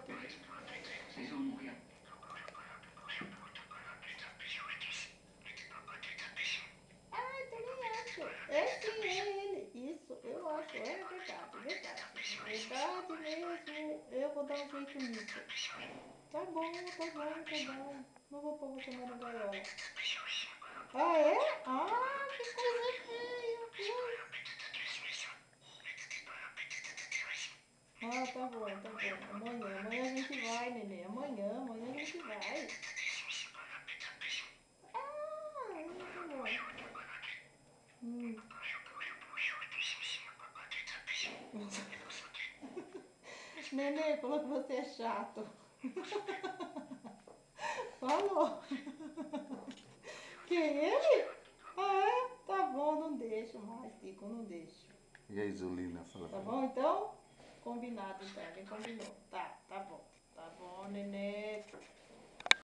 tudo. Ai, também acho. É sim, é ele. Isso, eu acho. É verdade, verdade. Verdade mesmo. Eu vou dar um jeito nisso. Tá bom, tá bom, tá bom. Não vou pôr você mais na gaiola. Ah, é? Ah, que coisa feia. Ah, tá bom, tá bom. Amanhã a gente vai, neném. Amanhã a gente vai. Ah, tá bom. Hum. Nenê falou que você é chato. Falou. Quem ele? Ah, é? Tá bom, não deixo mais, Tico, não deixo. E a Isolina, fala Tá pra bom, então? Combinado, então. A gente combinou. Tá bom. Tá bom, nenê.